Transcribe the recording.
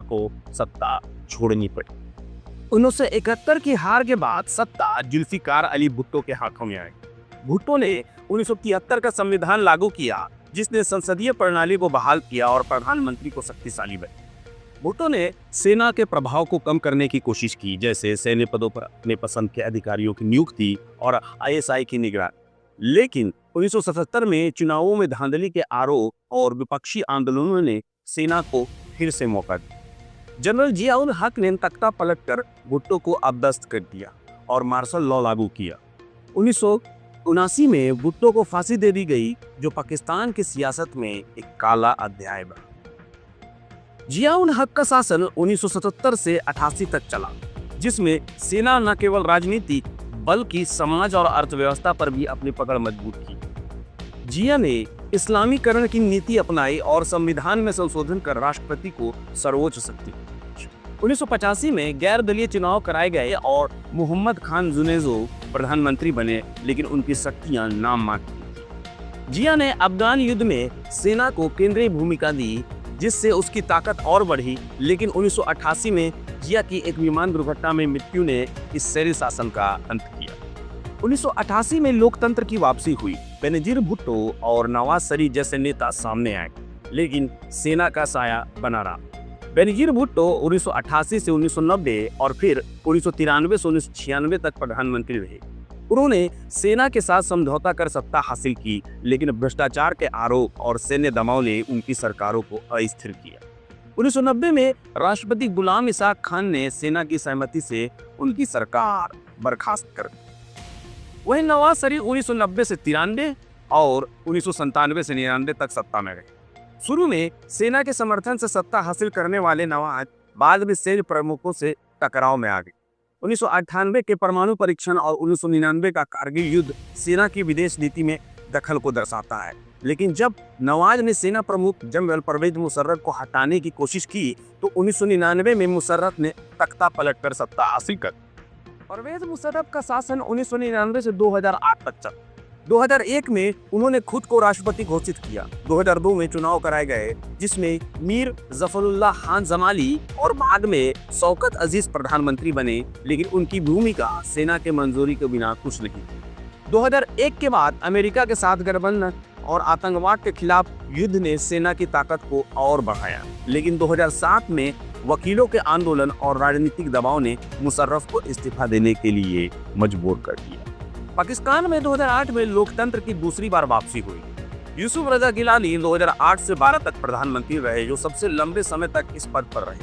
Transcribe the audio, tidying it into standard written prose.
को सत्ता छोड़नी पड़ी। 1971 की हार के बाद सत्ता जुल्फिकार अली भुट्टो के हाथों में आई। भुट्टो ने 1973 का संविधान लागू किया, जिसने संसदीय प्रणाली को बहाल किया और प्रधानमंत्री को शक्तिशाली बनाया। भुट्टो ने सेना के प्रभाव को कम करने की कोशिश की, जैसे सैन्य पदों पर अपने पसंद के अधिकारियों की नियुक्ति और आईएसआई की निगरानी। लेकिन 1977 में चुनावों में धांधली के आरोप और विपक्षी आंदोलनों ने सेना को फिर से मौका दिया। जनरल जियाउल हक ने तख्ता पलटकर भुट्टो को अपदस्थ कर दिया और मार्शल लॉ लागू किया। 1979 में भुट्टो को फांसी दे दी गई, जो पाकिस्तान की सियासत में एक काला अध्याय बना। जियाउल हक का शासन 1977 से 88 तक चला, जिसमें सेना न केवल राजनीति बल्कि समाज और अर्थव्यवस्था पर भी अपनी पकड़ मजबूत की। जिया ने इस्लामीकरण की नीति अपनाई और संविधान में संशोधन कर राष्ट्रपति को सर्वोच्च शक्ति। 1985 में गैर दलीय चुनाव कराए गए और मोहम्मद खान जुनेजो प्रधानमंत्री बने, लेकिन उनकी शक्तियां नाम मात्र थी। जिया ने अफगान युद्ध में सेना को केंद्रीय भूमिका दी, जिससे उसकी ताकत और बढ़ी, लेकिन 1988 में जिया की एक विमान दुर्घटना में मृत्यु ने इस शैली शासन का अंत किया। 1988 में लोकतंत्र की वापसी हुई। बेनजीर भुट्टो और नवाज शरीफ जैसे नेता सामने आए, लेकिन सेना का साया बना रहा। बेनजीर भुट्टो 1988 से 1990 और फिर 1993 से 1996 तक प्रधानमंत्री रहे। उन्होंने सेना के साथ समझौता कर सत्ता हासिल की, लेकिन भ्रष्टाचार के आरोप और सैन्य दबाव ने उनकी सरकारों को अस्थिर किया। 1990 में राष्ट्रपति गुलाम इसाक खान ने सेना की सहमति से उनकी सरकार बर्खास्त कर दी। वहीं नवाज शरीफ 1990 से 93 और 1997 से 99 तक सत्ता में रहे। शुरू में सेना के समर्थन से सत्ता हासिल करने वाले नवाज बाद में सैन्य प्रमुखों से टकराव में आ गए। 1998 के परमाणु परीक्षण और 1999 का कारगिल युद्ध सेना की विदेश नीति में दखल को दर्शाता है। लेकिन जब नवाज ने सेना प्रमुख जनरल परवेज मुशर्रफ को हटाने की कोशिश की, तो 1999 में मुशर्रफ ने तख्ता पलटकर सत्ता हासिल कर। परवेज मुशर्रफ का शासन 1999 से 2008 तक चला। 2001 में उन्होंने खुद को राष्ट्रपति घोषित किया। 2002 में चुनाव कराए गए, जिसमें मीर जफरुल्लाह खान जमाली और बाद में शौकत अजीज प्रधानमंत्री बने, लेकिन उनकी भूमिका सेना के मंजूरी के बिना कुछ नहीं थी। 2001 के बाद अमेरिका के साथ गठबंधन और आतंकवाद के खिलाफ युद्ध ने सेना की ताकत को और बढ़ाया, लेकिन 2007 में वकीलों के आंदोलन और राजनीतिक दबाव ने मुशर्रफ को इस्तीफा देने के लिए मजबूर कर दिया। पाकिस्तान में 2008 में लोकतंत्र की दूसरी बार वापसी हुई। यूसुफ रजा गिलानी 2008 से 12 तक प्रधानमंत्री रहे, जो सबसे लंबे समय तक इस पद पर रहे।